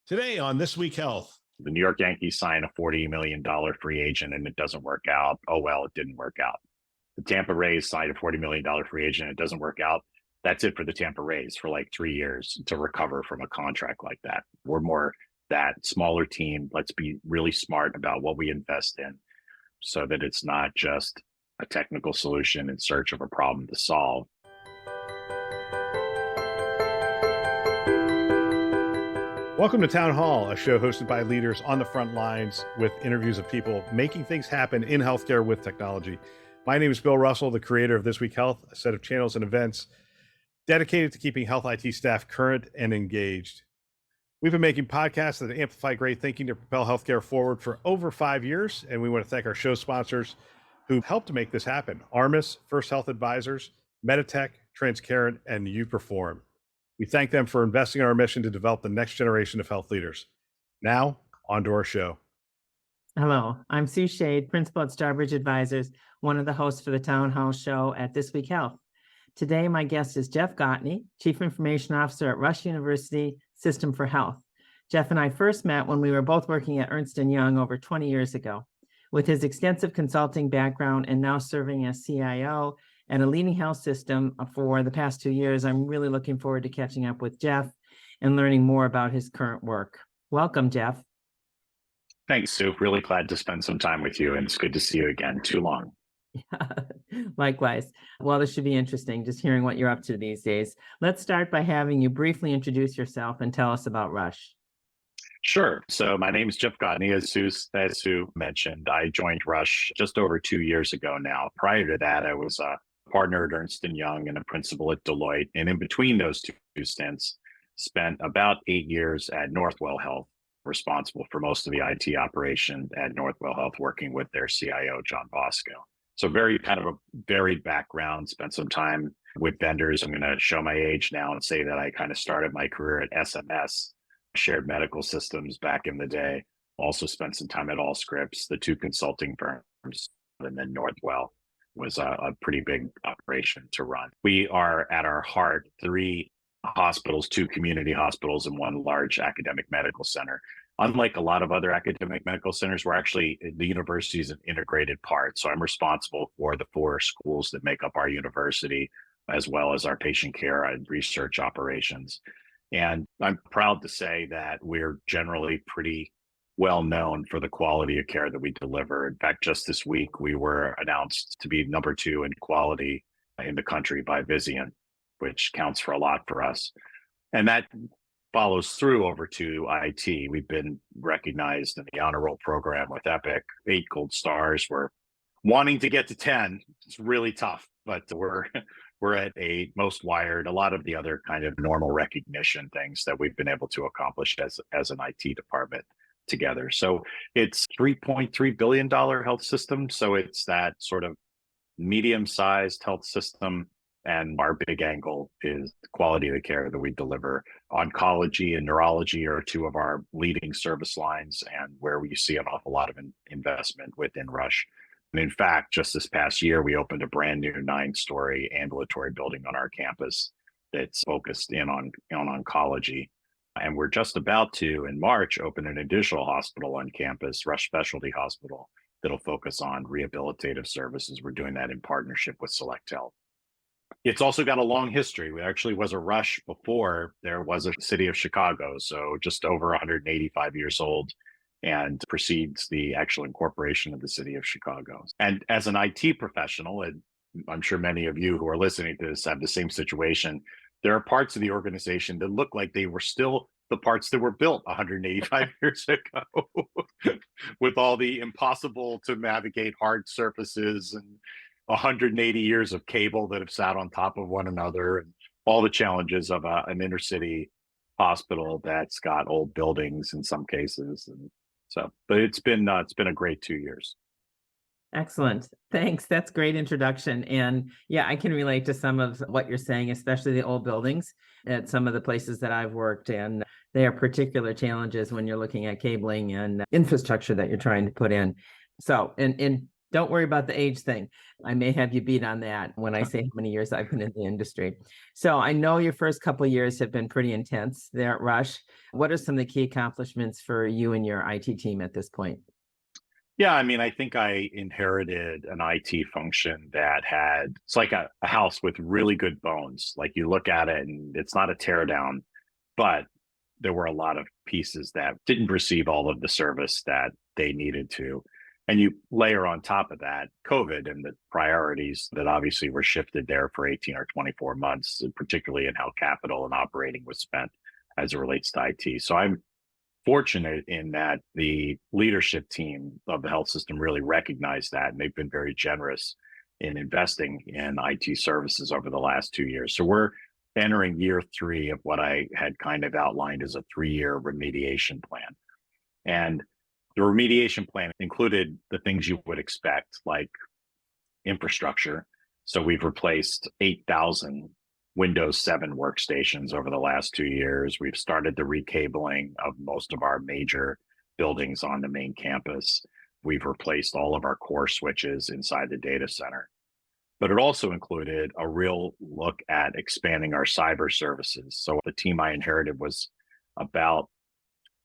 Today on This Week Health. The New York Yankees sign a $40 million free agent and it doesn't work out. Oh, well, it didn't work out. The Tampa Rays signed a $40 million free agent. It doesn't work out. That's it for the Tampa Rays for like 3 years to recover from a contract like that. We're more that smaller team. Let's be really smart about what we invest in so that it's not just a technical solution in search of a problem to solve. Welcome to Town Hall, a show hosted by leaders on the front lines with interviews of people making things happen in healthcare with technology. My name is Bill Russell, the creator of This Week Health, a set of channels and events dedicated to keeping health IT staff current and engaged. We've been making podcasts that amplify great thinking to propel healthcare forward for over 5 years, and we want to thank our show sponsors who helped to make this happen: Armis, First Health Advisors, Meditech, Transcarent, and UPerform. We thank them for investing in our mission to develop the next generation of health leaders. Now, on to our show. Hello, I'm Sue Schade, Principal at StarBridge Advisors, one of the hosts for the TownHall show at This Week Health. Today, my guest is Jeff Gautney, Chief Information Officer at Rush University System for Health. Jeff and I first met when we were both working at Ernst & Young over 20 years ago. With his extensive consulting background and now serving as CIO at a leading health system for the past 2 years, I'm really looking forward to catching up with Jeff and learning more about his current work. Welcome, Jeff. Thanks, Sue. Really glad to spend some time with you, and it's good to see you again. Too long. Likewise. Well, this should be interesting, just hearing what you're up to these days. Let's start by having you briefly introduce yourself and tell us about Rush. Sure. So my name is Jeff Gautney, as Sue mentioned. I joined Rush just over 2 years ago now. Prior to that, I was a partner at Ernst & Young and a principal at Deloitte. And in between those two stints, spent about 8 years at Northwell Health, responsible for most of the IT operation at Northwell Health, working with their CIO, John Bosco. So very kind of a varied background, spent some time with vendors. I'm going to show my age now and say that I kind of started my career at SMS, Shared Medical Systems back in the day. Also spent some time at Allscripts, the two consulting firms, and then Northwell was a pretty big operation to run. We are at our heart 3 hospitals, 2 community hospitals and 1 large academic medical center. Unlike a lot of other academic medical centers, we're actually, the university is an integrated part. So I'm responsible for the 4 schools that make up our university, as well as our patient care and research operations. And I'm proud to say that we're generally pretty well known for the quality of care that we deliver. In fact, just this week, we were announced to be number 2 in quality in the country by Vizient, which counts for a lot for us. And that follows through over to IT. We've been recognized in the honor roll program with Epic, 8 gold stars. We're wanting to get to 10. It's really tough, but we're at 8, most wired, a lot of the other kind of normal recognition things that we've been able to accomplish as an IT department together. So it's $3.3 billion health system. So it's that sort of medium-sized health system. And our big angle is the quality of the care that we deliver. Oncology and neurology are 2 of our leading service lines, and where we see an awful lot of investment within Rush. And in fact, just this past year, we opened a brand new 9-story ambulatory building on our campus that's focused in on oncology. And we're just about to, in March, open an additional hospital on campus, Rush Specialty Hospital, that'll focus on rehabilitative services. We're doing that in partnership with Select Health. It's also got a long history. We actually was a Rush before there was a city of Chicago, so just over 185 years old, and precedes the actual incorporation of the city of Chicago. And as an IT professional, and I'm sure many of you who are listening to this have the same situation, there are parts of the organization that look like they were still the parts that were built 185 years ago with all the impossible to navigate hard surfaces and 180 years of cable that have sat on top of one another, and all the challenges of an inner city hospital that's got old buildings in some cases. And so, but it's been a great 2 years. Excellent. Thanks. That's great introduction. And yeah, I can relate to some of what you're saying, especially the old buildings at some of the places that I've worked in. They are particular challenges when you're looking at cabling and infrastructure that you're trying to put in. So, and Don't worry about the age thing. I may have you beat on that when I say how many years I've been in the industry. So I know your first couple of years have been pretty intense there at Rush. What are some of the key accomplishments for you and your IT team at this point? Yeah, I mean, I think I inherited an IT function that it's like a house with really good bones. Like you look at it and it's not a tear down, but there were a lot of pieces that didn't receive all of the service that they needed to. And you layer on top of that COVID and the priorities that obviously were shifted there for 18 or 24 months, particularly in how capital and operating was spent as it relates to IT. So I'm fortunate in that the leadership team of the health system really recognized that, and they've been very generous in investing in IT services over the last 2 years. So we're entering year 3 of what I had kind of outlined as a 3-year remediation plan. And the remediation plan included the things you would expect, like infrastructure. So we've replaced 8,000 Windows 7 workstations over the last 2 years. We've started the recabling of most of our major buildings on the main campus. We've replaced all of our core switches inside the data center. But it also included a real look at expanding our cyber services. So the team I inherited was about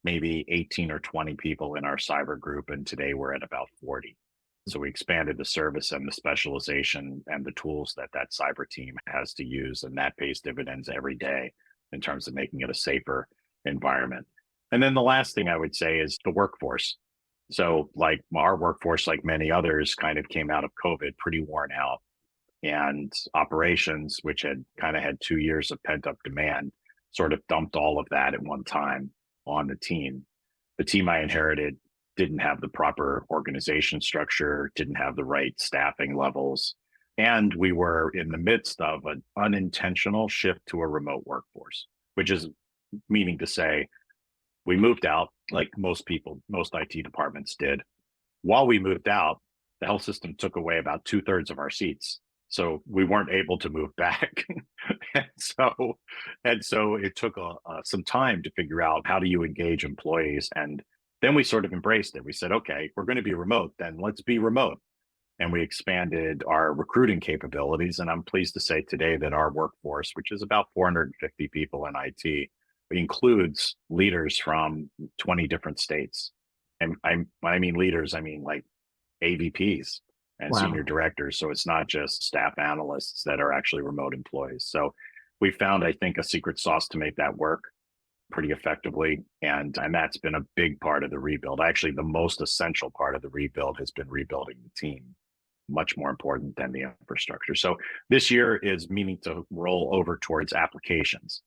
maybe 18 or 20 people in our cyber group, and today we're at about 40. So we expanded the service and the specialization and the tools that cyber team has to use, and that pays dividends every day in terms of making it a safer environment. And then the last thing I would say is the workforce. So like our workforce, like many others, kind of came out of COVID pretty worn out, and operations, which had kind of had 2 years of pent up demand, sort of dumped all of that at one time on the team. The team I inherited didn't have the proper organization structure, didn't have the right staffing levels. And we were in the midst of an unintentional shift to a remote workforce, which is meaning to say, we moved out like most people, most IT departments did. While we moved out, the health system took away about 2/3 of our seats. So we weren't able to move back. and so it took some time to figure out how do you engage employees. And then we sort of embraced it. We said, okay, we're going to be remote, then let's be remote. And we expanded our recruiting capabilities. And I'm pleased to say today that our workforce, which is about 450 people in IT, includes leaders from 20 different states. And when I mean leaders, I mean like AVPs and Wow. senior directors. So it's not just staff analysts that are actually remote employees. So we found, I think, a secret sauce to make that work pretty effectively. And that's been a big part of the rebuild. Actually, the most essential part of the rebuild has been rebuilding the team, much more important than the infrastructure. So this year is meaning to roll over towards applications.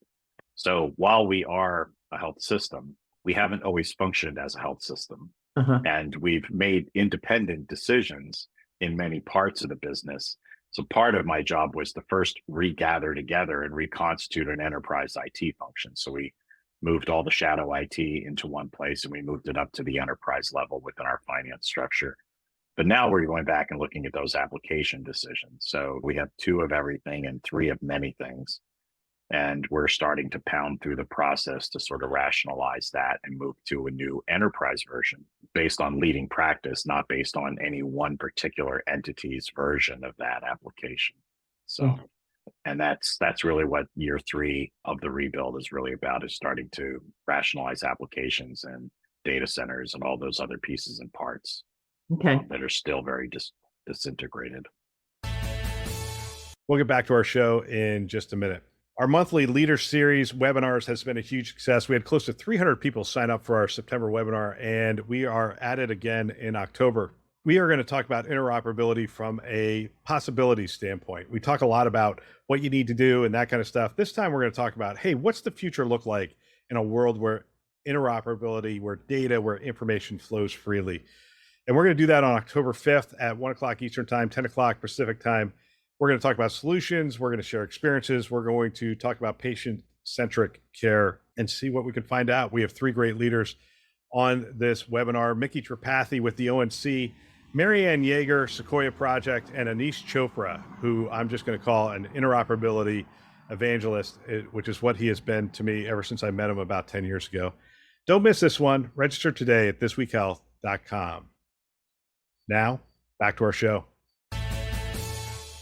So while we are a health system, we haven't always functioned as a health system. Uh-huh. And we've made independent decisions in many parts of the business. So part of my job was to first regather together and reconstitute an enterprise IT function. So we moved all the shadow IT into one place, and we moved it up to the enterprise level within our finance structure. But now we're going back and looking at those application decisions. So we have 2 of everything and 3 of many things. And we're starting to pound through the process to sort of rationalize that and move to a new enterprise version based on leading practice, not based on any one particular entity's version of that application. So, and that's really what year 3 of the rebuild is really about, is starting to rationalize applications and data centers and all those other pieces and parts that are still very disintegrated. We'll get back to our show in just a minute. Our monthly Leader Series webinars has been a huge success. We had close to 300 people sign up for our September webinar, and we are at it again in October. We are going to talk about interoperability from a possibility standpoint. We talk a lot about what you need to do and that kind of stuff. This time we're going to talk about, hey, what's the future look like in a world where interoperability, where data, where information flows freely? And we're going to do that on October 5th at 1 o'clock Eastern Time, 10 o'clock Pacific Time. We're going to talk about solutions. We're going to share experiences. We're going to talk about patient-centric care and see what we can find out. We have 3 great leaders on this webinar: Mickey Tripathi with the ONC, Marianne Yeager, Sequoia Project, and Anish Chopra, who I'm just going to call an interoperability evangelist, which is what he has been to me ever since I met him about 10 years ago. Don't miss this one. Register today at thisweekhealth.com. Now, Back to our show.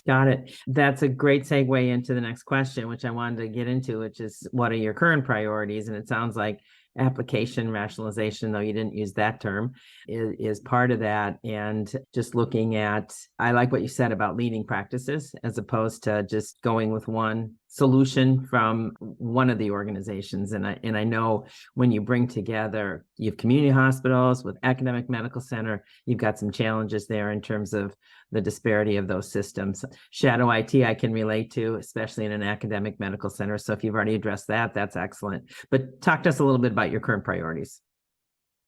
Got it. That's a great segue into the next question, which I wanted to get into, which is what are your current priorities? And it sounds like application rationalization, though you didn't use that term, is part of that. And just looking at, I like what you said about leading practices as opposed to just going with one solution from one of the organizations. And I know when you bring together, you have community hospitals with academic medical center, you've got some challenges there in terms of the disparity of those systems. Shadow IT, I can relate to, especially in an academic medical center. So if you've already addressed that, that's excellent. But talk to us a little bit about your current priorities.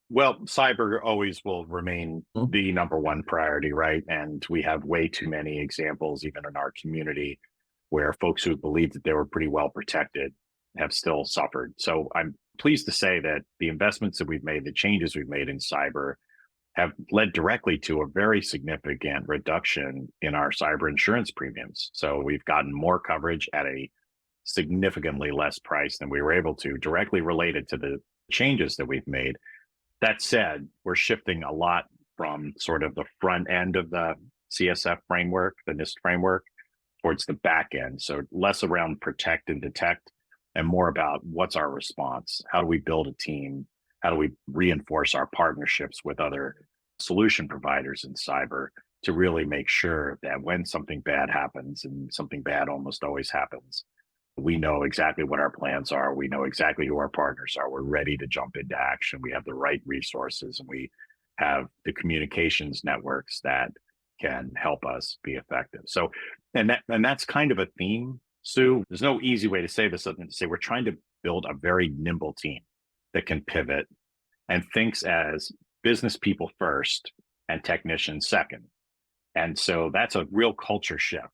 Well, cyber always will remain the number one priority, right? And we have way too many examples, even in our community, where folks who believed that they were pretty well protected have still suffered. So I'm pleased to say that the investments that we've made, the changes we've made in cyber, have led directly to a very significant reduction in our cyber insurance premiums. So we've gotten more coverage at a significantly less price than we were able to, directly related to the changes that we've made. That said, we're shifting a lot from sort of the front end of the CSF framework, the NIST framework, towards the back end. So less around protect and detect and more about what's our response? How do we build a team? How do we reinforce our partnerships with other solution providers in cyber to really make sure that when something bad happens, and something bad almost always happens, we know exactly what our plans are. We know exactly who our partners are. We're ready to jump into action. We have the right resources and we have the communications networks that can help us be effective. So, and that's kind of a theme, Sue. There's no easy way to say this other than to say we're trying to build a very nimble team that can pivot and thinks as business people first and technicians second. And so that's a real culture shift.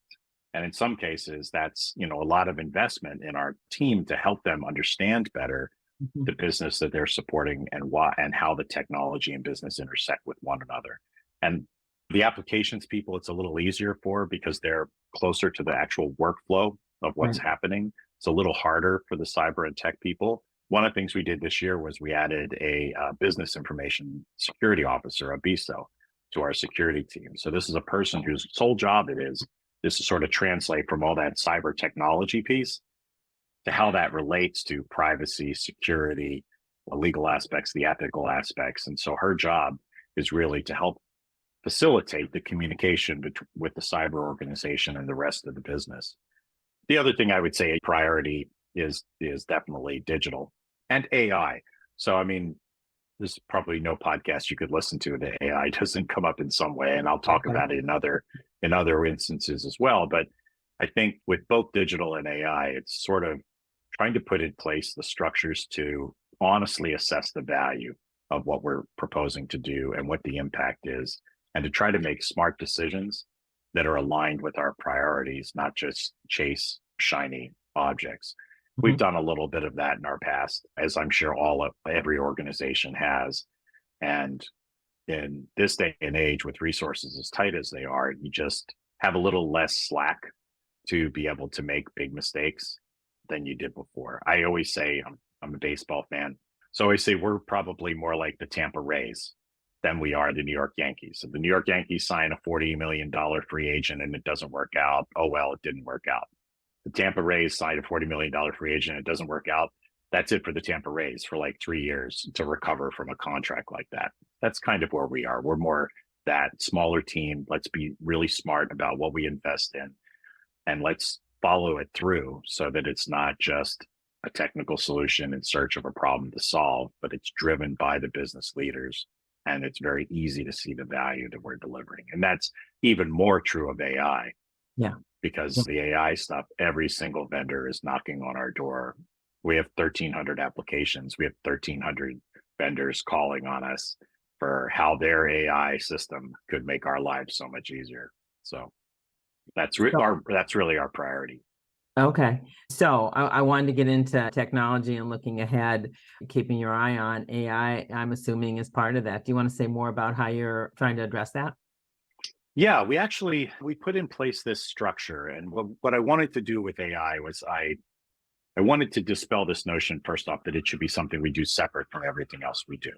And in some cases, that's, a lot of investment in our team to help them understand better the business that they're supporting and why and how the technology and business intersect with one another. And the applications people, it's a little easier for because they're closer to the actual workflow of what's happening. It's a little harder for the cyber and tech people. One of the things we did this year was we added a business information security officer, a BISO, to our security team. So this is a person whose sole job it is to sort of translate from all that cyber technology piece to how that relates to privacy, security, the legal aspects, the ethical aspects. And so her job is really to help facilitate the communication with the cyber organization and the rest of the business. The other thing I would say a priority is definitely digital and AI. So, there's probably no podcast you could listen to that AI doesn't come up in some way, and I'll talk about it in other instances as well. But I think with both digital and AI, it's sort of trying to put in place the structures to honestly assess the value of what we're proposing to do and what the impact is, and to try to make smart decisions that are aligned with our priorities, not just chase shiny objects. We've done a little bit of that in our past, as I'm sure every organization has. And in this day and age, with resources as tight as they are, you just have a little less slack to be able to make big mistakes than you did before. I always say, I'm a baseball fan, so I always say we're probably more like the Tampa Rays than we are the New York Yankees. If the New York Yankees sign a $40 million free agent and it doesn't work out, oh, well, it didn't work out. The Tampa Rays signed a $40 million free agent, it doesn't work out. That's it for the Tampa Rays for like 3 years to recover from a contract like that. That's kind of where we are. We're more that smaller team. Let's be really smart about what we invest in, and let's follow it through so that it's not just a technical solution in search of a problem to solve, but it's driven by the business leaders. And it's very easy to see the value that we're delivering. And that's even more true of AI. Yeah. Because the AI stuff, every single vendor is knocking on our door. We have 1,300 applications. We have 1,300 vendors calling on us for how their AI system could make our lives so much easier. So that's really our priority. Okay. So I wanted to get into technology and looking ahead, keeping your eye on AI, I'm assuming is part of that. Do you want to say more about how you're trying to address that? Yeah, we put in place this structure. And what I wanted to do with AI was I wanted to dispel this notion, first off, that it should be something we do separate from everything else we do.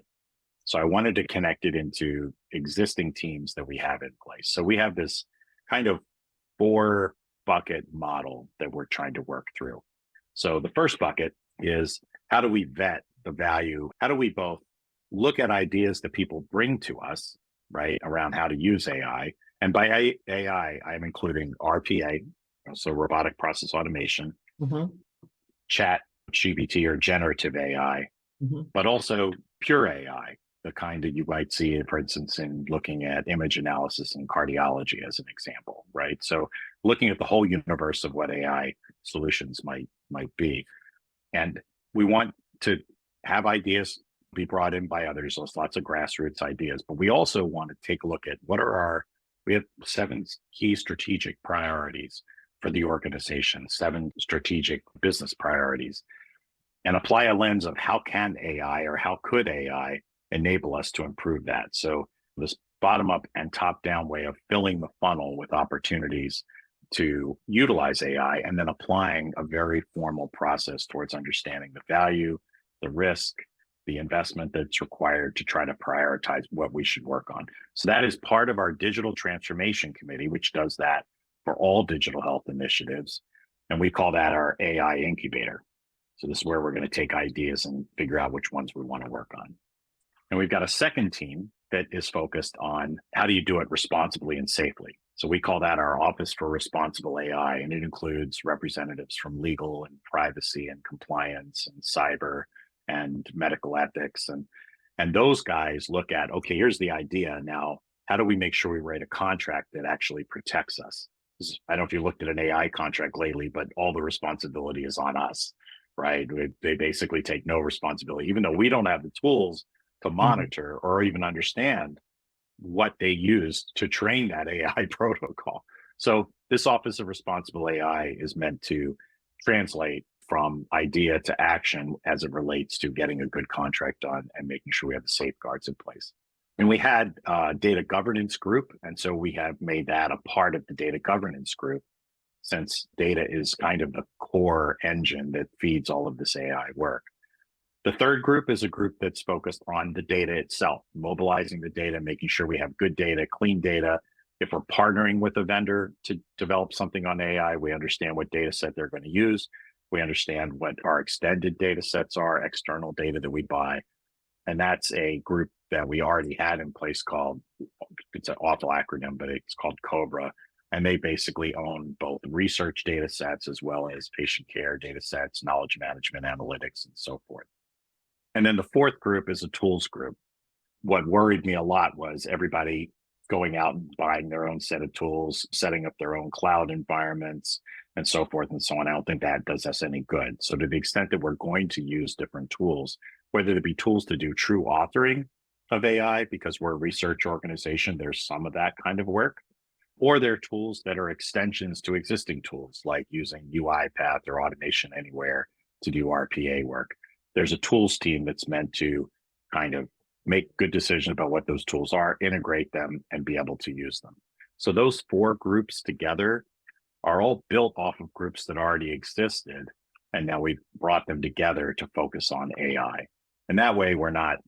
So I wanted to connect it into existing teams that we have in place. So we have this kind of 4 bucket model that we're trying to work through. So the first bucket is, how do we vet the value? How do we both look at ideas that people bring to us, right, around how to use AI? And by AI, I'm including RPA, so robotic process automation, Mhm, chat GPT or generative AI, mhm. but also pure AI, the kind that you might see, for instance, in looking at image analysis in cardiology as an example, right? So looking at the whole universe of what AI solutions might be. And we want to have ideas be brought in by others. There's lots of grassroots ideas, but we also want to take a look at we have 7 key strategic priorities for the organization, 7 strategic business priorities, and apply a lens of how can AI or how could AI enable us to improve that. So this bottom up and top down way of filling the funnel with opportunities to utilize AI and then applying a very formal process towards understanding the value, the risk, the investment that's required to try to prioritize what we should work on. So that is part of our digital transformation committee, which does that for all digital health initiatives. And we call that our AI incubator. So this is where we're going to take ideas and figure out which ones we want to work on. And we've got a second team that is focused on how do you do it responsibly and safely. So we call that our Office for Responsible AI, and it includes representatives from legal and privacy and compliance and cyber and medical ethics. And those guys look at, okay, here's the idea. Now, how do we make sure we write a contract that actually protects us? I don't know if you looked at an AI contract lately, but all the responsibility is on us, right? They basically take no responsibility, even though we don't have the tools to monitor or even understand what they used to train that AI protocol. So this Office of Responsible AI is meant to translate from idea to action as it relates to getting a good contract done and making sure we have the safeguards in place. And we had a data governance group, and so we have made that a part of the data governance group, since data is kind of the core engine that feeds all of this AI work. The third group is a group that's focused on the data itself, mobilizing the data, making sure we have good data, clean data. If we're partnering with a vendor to develop something on AI, we understand what data set they're going to use. We understand what our extended data sets are, external data that we buy. And that's a group that we already had in place called, it's an awful acronym, but it's called COBRA. And they basically own both research data sets as well as patient care data sets, knowledge management, analytics, and so forth. And then the fourth group is a tools group. What worried me a lot was everybody going out and buying their own set of tools, setting up their own cloud environments, and so forth and so on. I don't think that does us any good. So to the extent that we're going to use different tools, whether it be tools to do true authoring of AI, because we're a research organization, there's some of that kind of work, or they're tools that are extensions to existing tools, like using UiPath or Automation Anywhere to do RPA work. There's a tools team that's meant to kind of make good decisions about what those tools are, integrate them, and be able to use them. So those 4 groups together are all built off of groups that already existed. And now we've brought them together to focus on AI. And that way, we're not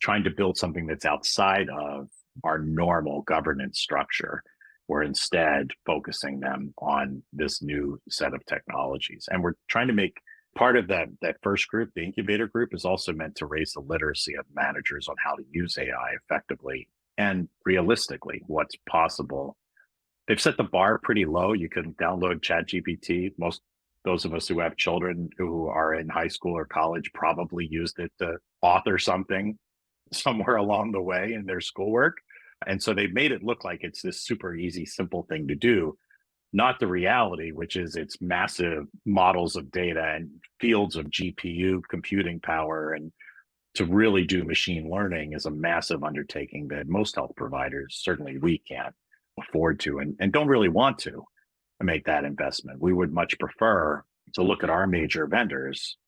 trying to build something that's outside of our normal governance structure. We're instead focusing them on this new set of technologies. And we're trying to make part of that first group, the incubator group, is also meant to raise the literacy of managers on how to use AI effectively and realistically what's possible. They've set the bar pretty low. You can download ChatGPT. Most those of us who have children who are in high school or college probably used it to author something somewhere along the way in their schoolwork. And so they've made it look like it's this super easy, simple thing to do. Not the reality, which is it's massive models of data and fields of GPU computing power. And to really do machine learning is a massive undertaking that most health providers, certainly we can't afford to and don't really want to make that investment. We would much prefer to look at our major vendors,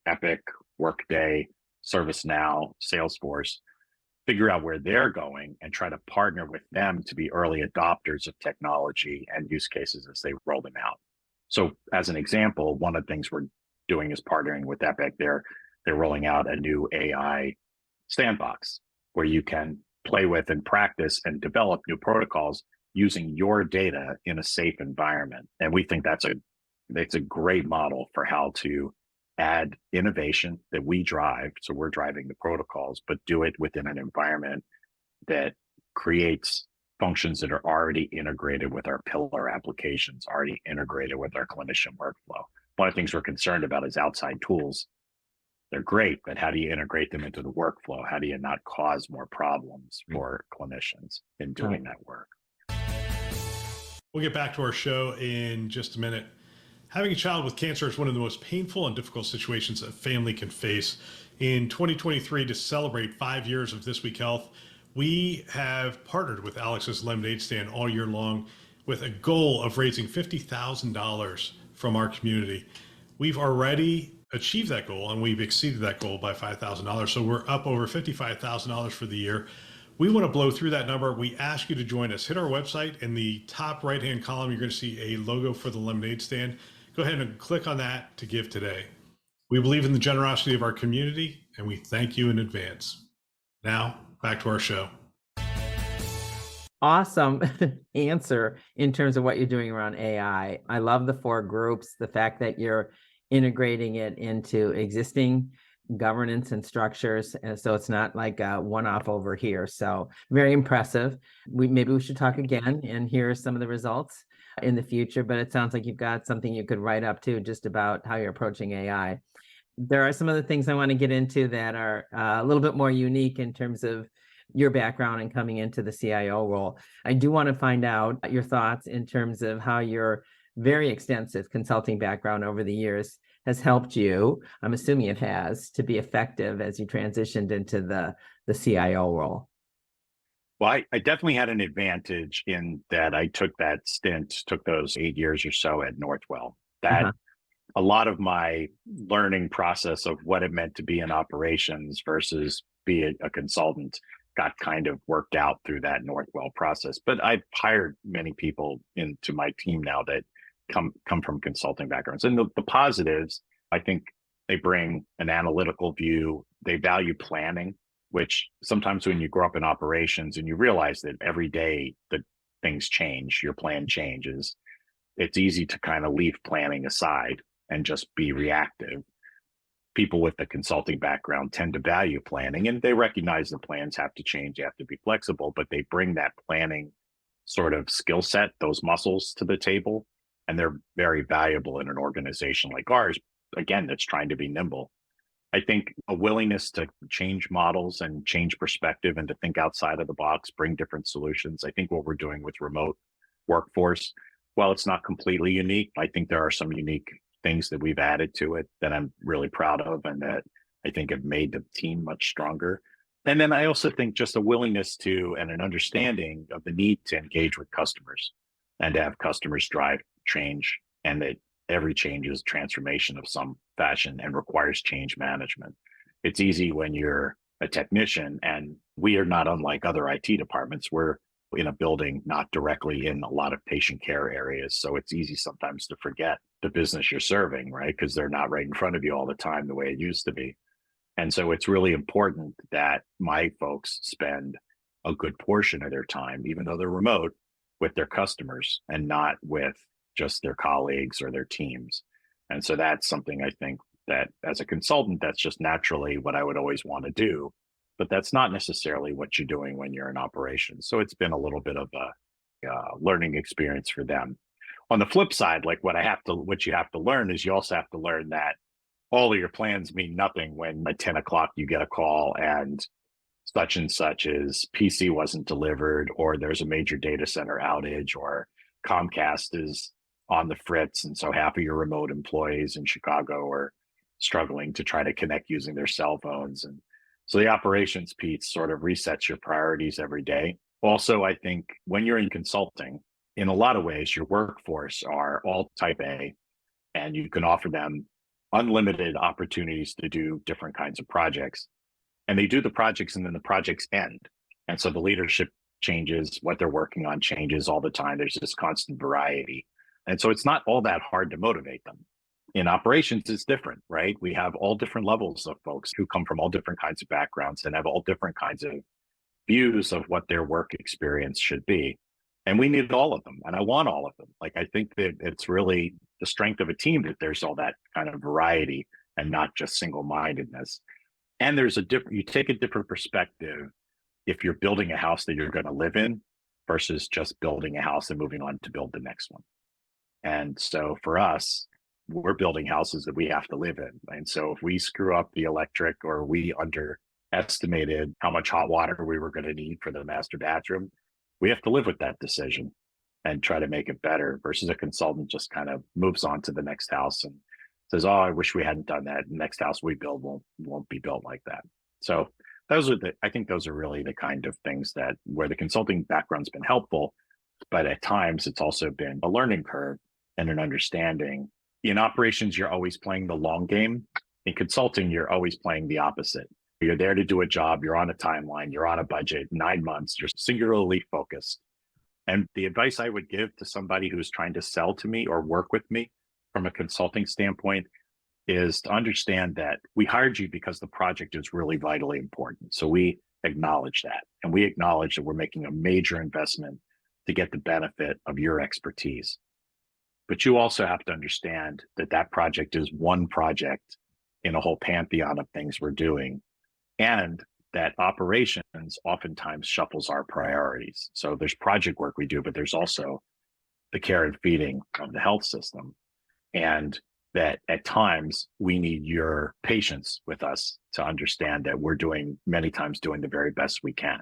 Epic, Workday, ServiceNow, Salesforce, figure out where they're going and try to partner with them to be early adopters of technology and use cases as they roll them out. So as an example, one of the things we're doing is partnering with Epic. They're rolling out a new AI sandbox. where you can play with and practice and develop new protocols using your data in a safe environment. And we think that's a great model for how to add innovation that we drive. So we're driving the protocols, but do it within an environment that creates functions that are already integrated with our pillar applications, already integrated with our clinician workflow. One of the things we're concerned about is outside tools. They're great, but how do you integrate them into the workflow? How do you not cause more problems for clinicians in doing that work? We'll get back to our show in just a minute. Having a child with cancer is one of the most painful and difficult situations a family can face. In 2023, to celebrate 5 years of This Week Health, we have partnered with Alex's Lemonade Stand all year long with a goal of raising $50,000 from our community. We've already achieved that goal and we've exceeded that goal by $5,000. So we're up over $55,000 for the year. We want to blow through that number. We ask you to join us. Hit our website. In the top right-hand column, you're going to see a logo for the Lemonade Stand. Go ahead and click on that to give today. We believe in the generosity of our community, and we thank you in advance. Now, back to our show. Awesome answer in terms of what you're doing around AI. I love the 4 groups, the fact that you're integrating it into existing governance and structures. And so it's not like a one-off over here. So very impressive. Maybe we should talk again and hear some of the results in the future, but it sounds like you've got something you could write up too, just about how you're approaching AI. There are some other things I want to get into that are a little bit more unique in terms of your background and coming into the CIO role. I do want to find out your thoughts in terms of how your very extensive consulting background over the years has helped you, I'm assuming it has, to be effective as you transitioned into the CIO role. Well, I definitely had an advantage in that I took those 8 years or so at Northwell. That a lot of my learning process of what it meant to be in operations versus be a consultant got kind of worked out through that Northwell process. But I've hired many people into my team now that come from consulting backgrounds. And the positives, I think they bring an analytical view. They value planning, which sometimes when you grow up in operations and you realize that every day that things change, your plan changes, it's easy to kind of leave planning aside and just be reactive. People with the consulting background tend to value planning, and they recognize the plans have to change, they have to be flexible, but they bring that planning sort of skill set, those muscles to the table, and they're very valuable in an organization like ours, again, that's trying to be nimble. I think a willingness to change models and change perspective and to think outside of the box, bring different solutions. I think what we're doing with remote workforce, while it's not completely unique, I think there are some unique things that we've added to it that I'm really proud of and that I think have made the team much stronger. And then I also think just a willingness to and an understanding of the need to engage with customers and to have customers drive change, and that every change is transformation of some fashion and requires change management. It's easy when you're a technician, and we are not unlike other IT departments. We're in a building not directly in a lot of patient care areas. So it's easy sometimes to forget the business you're serving, right? Because they're not right in front of you all the time the way it used to be. And so it's really important that my folks spend a good portion of their time, even though they're remote, with their customers and not with just their colleagues or their teams. And so that's something I think that as a consultant, that's just naturally what I would always want to do, but that's not necessarily what you're doing when you're in operations. So it's been a little bit of a learning experience for them. On the flip side, like what you have to learn is you also have to learn that all of your plans mean nothing when at 10 o'clock you get a call and such is PC wasn't delivered, or there's a major data center outage, or Comcast is on the fritz, and so half of your remote employees in Chicago are struggling to try to connect using their cell phones. And so the operations piece sort of resets your priorities every day. Also, I think when you're in consulting, in a lot of ways, your workforce are all type A, and you can offer them unlimited opportunities to do different kinds of projects. And they do the projects and then the projects end. And so the leadership changes, what they're working on changes all the time. There's this constant variety. And so it's not all that hard to motivate them. In operations, it's different, right? We have all different levels of folks who come from all different kinds of backgrounds and have all different kinds of views of what their work experience should be. And we need all of them. And I want all of them. Like, I think that it's really the strength of a team that there's all that kind of variety and not just single-mindedness. And you take a different perspective if you're building a house that you're going to live in versus just building a house and moving on to build the next one. And so for us, we're building houses that we have to live in. And so if we screw up the electric or we underestimated how much hot water we were going to need for the master bathroom, we have to live with that decision and try to make it better versus a consultant just kind of moves on to the next house and says, oh, I wish we hadn't done that. The next house we build won't be built like that. So I think those are really the kind of things that where the consulting background's been helpful, but at times it's also been a learning curve and an understanding. In operations, you're always playing the long game. In consulting, you're always playing the opposite. You're there to do a job. You're on a timeline. You're on a budget, 9 months. You're singularly focused. And the advice I would give to somebody who's trying to sell to me or work with me from a consulting standpoint is to understand that we hired you because the project is really vitally important. So we acknowledge that. And we acknowledge that we're making a major investment to get the benefit of your expertise. But you also have to understand that that project is one project in a whole pantheon of things we're doing, and that operations oftentimes shuffles our priorities. So there's project work we do, but there's also the care and feeding of the health system. And that at times we need your patience with us to understand that we're many times doing the very best we can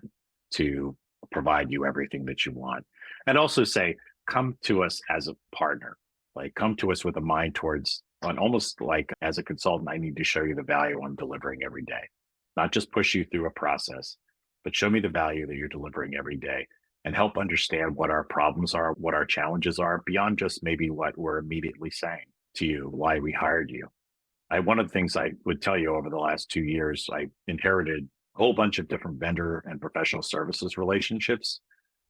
to provide you everything that you want. And also say, come to us as a partner, like come to us with a mind on almost like as a consultant, I need to show you the value I'm delivering every day, not just push you through a process, but show me the value that you're delivering every day and help understand what our problems are, what our challenges are beyond just maybe what we're immediately saying to you, why we hired you. One of the things I would tell you over the last 2 years, I inherited a whole bunch of different vendor and professional services relationships.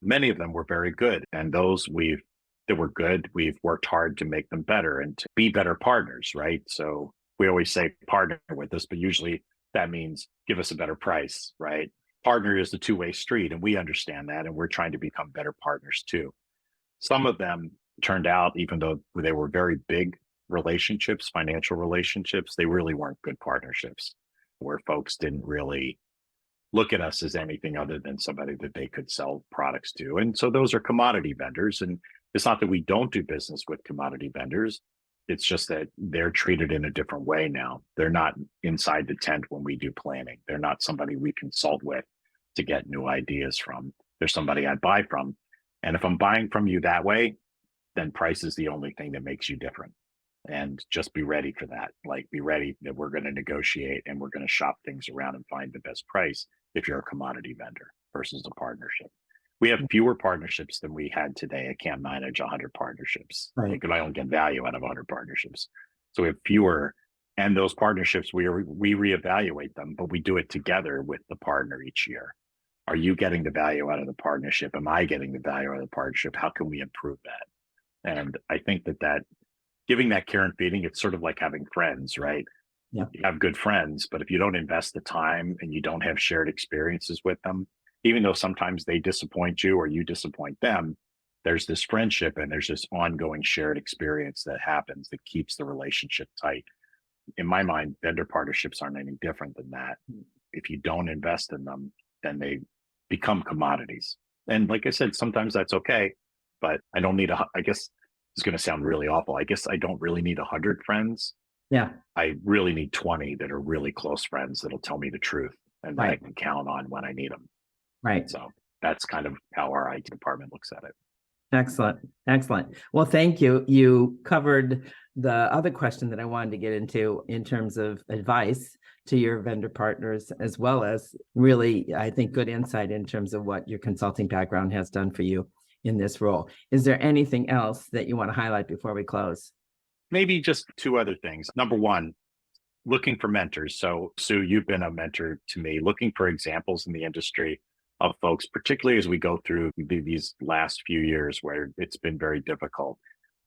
Many of them were very good. And those that were good, we've worked hard to make them better and to be better partners, right? So we always say partner with us, but usually that means give us a better price, right? Partner is the two-way street, and we understand that, and we're trying to become better partners too. Some of them turned out, even though they were very big relationships, financial relationships, they really weren't good partnerships where folks didn't really look at us as anything other than somebody that they could sell products to. And so those are commodity vendors. And it's not that we don't do business with commodity vendors. It's just that they're treated in a different way now. They're not inside the tent when we do planning. They're not somebody we consult with to get new ideas from. They're somebody I buy from. And if I'm buying from you that way, then price is the only thing that makes you different. And just be ready for that. Like, be ready that we're going to negotiate and we're going to shop things around and find the best price if you're a commodity vendor versus a partnership. We have fewer partnerships than we had today. I can't manage 100 partnerships. Right. I don't get value out of 100 partnerships. So we have fewer, and those partnerships, we reevaluate them, but we do it together with the partner each year. Are you getting the value out of the partnership? Am I getting the value out of the partnership? How can we improve that? And I think that giving that care and feeding, it's sort of like having friends, right? Yeah. You have good friends, but if you don't invest the time and you don't have shared experiences with them, even though sometimes they disappoint you or you disappoint them, there's this friendship and there's this ongoing shared experience that happens that keeps the relationship tight. In my mind, vendor partnerships aren't any different than that. If you don't invest in them, then they become commodities. And like I said, sometimes that's okay, but I don't need I guess it's going to sound really awful. I guess I don't really need 100 friends. Yeah. I really need 20 that are really close friends that'll tell me the truth and that I can count on when I need them. Right. So that's kind of how our IT department looks at it. Excellent. Excellent. Well, thank you. You covered the other question that I wanted to get into in terms of advice to your vendor partners, as well as really, I think, good insight in terms of what your consulting background has done for you in this role. Is there anything else that you want to highlight before we close? Maybe just two other things. Number one, looking for mentors. So, Sue, you've been a mentor to me, looking for examples in the industry of folks, particularly as we go through these last few years where it's been very difficult,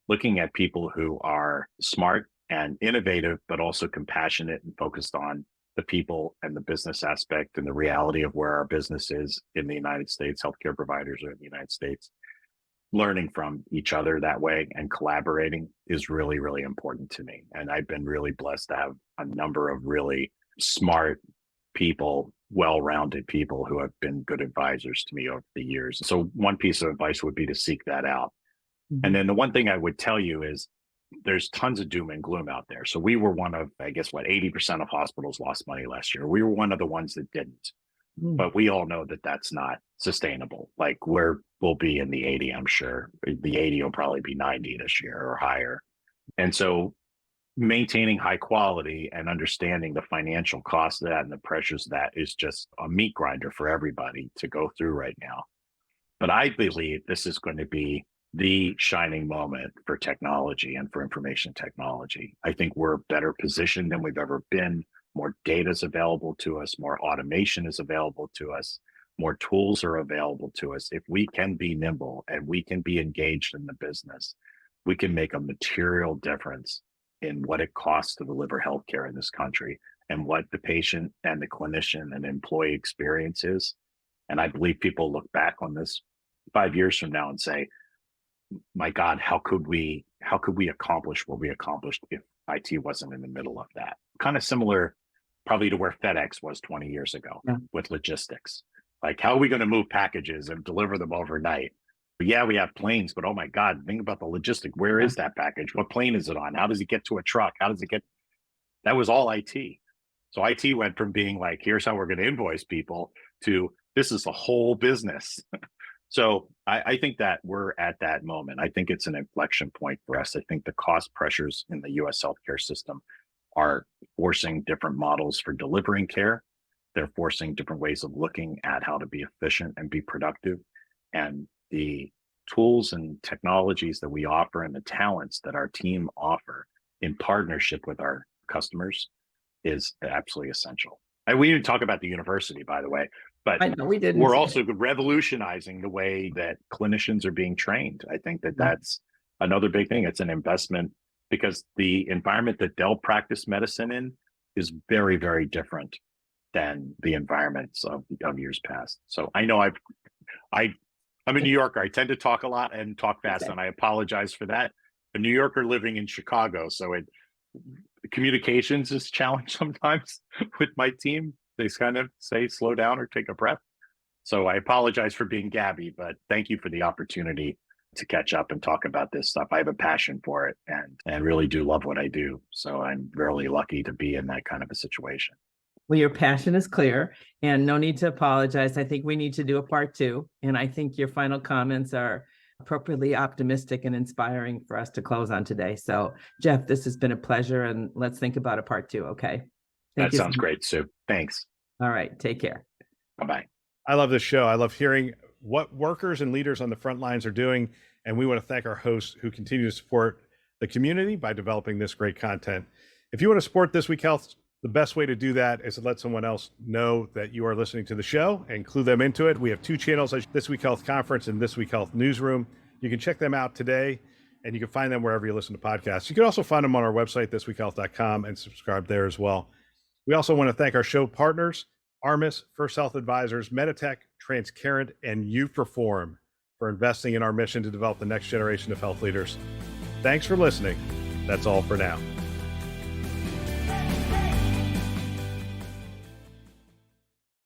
looking at people who are smart and innovative, but also compassionate and focused on the people and the business aspect and the reality of where our business is in the United States, healthcare providers are in the United States. Learning from each other that way and collaborating is really, really important to me. And I've been really blessed to have a number of really smart people, well-rounded people who have been good advisors to me over the years. So one piece of advice would be to seek that out. And then the one thing I would tell you is there's tons of doom and gloom out there. So we were one of, I guess, 80% of hospitals lost money last year. We were one of the ones that didn't. But we all know that that's not sustainable. Like we'll be in the 80, I'm sure. The 80 will probably be 90 this year or higher. And so maintaining high quality and understanding the financial cost of that and the pressures of that is just a meat grinder for everybody to go through right now. But I believe this is going to be the shining moment for technology and for information technology. I think we're better positioned than we've ever been. More data is available to us, more automation is available to us, more tools are available to us. If we can be nimble and we can be engaged in the business, we can make a material difference in what it costs to deliver healthcare in this country and what the patient and the clinician and employee experience is. And I believe people look back on this 5 years from now and say, my God, how could we accomplish what we accomplished if IT wasn't in the middle of that? Kind of similar probably to where FedEx was 20 years ago with logistics. Like, how are we going to move packages and deliver them overnight? But yeah, we have planes, but oh my God, think about the logistic. Where is that package? What plane is it on? How does it get to a truck? How does it get? That was all IT. So IT went from being like, here's how we're going to invoice people to this is the whole business. So I think that we're at that moment. I think it's an inflection point for us. I think the cost pressures in the US healthcare system are forcing different models for delivering care. They're forcing different ways of looking at how to be efficient and be productive. And the tools and technologies that we offer and the talents that our team offer in partnership with our customers is absolutely essential. And we didn't talk about the university, by the way, but I know we didn't. We're also revolutionizing the way that clinicians are being trained. I think that that's another big thing. It's an investment because the environment that they'll practice medicine in is very, very different than the environments of years past. So I know I'm a New Yorker. I tend to talk a lot and talk fast, and I apologize for that. A New Yorker living in Chicago, so communications is challenged sometimes with my team. They kind of say, slow down or take a breath. So I apologize for being gabby, but thank you for the opportunity to catch up and talk about this stuff. I have a passion for it and really do love what I do. So I'm really lucky to be in that kind of a situation. Well, your passion is clear and no need to apologize. I think we need to do a part 2. And I think your final comments are appropriately optimistic and inspiring for us to close on today. So Jeff, this has been a pleasure and let's think about a part 2. Okay. That sounds great, Sue. Thanks. All right. Take care. Bye-bye. I love this show. I love hearing what workers and leaders on the front lines are doing. And we want to thank our hosts who continue to support the community by developing this great content. If you want to support This Week Health, the best way to do that is to let someone else know that you are listening to the show and clue them into it. We have 2 channels, This Week Health Conference and This Week Health Newsroom. You can check them out today, and you can find them wherever you listen to podcasts. You can also find them on our website, thisweekhealth.com, and subscribe there as well. We also want to thank our show partners, Armis, First Health Advisors, Meditech, Transcarent, and YouPerform for investing in our mission to develop the next generation of health leaders. Thanks for listening. That's all for now.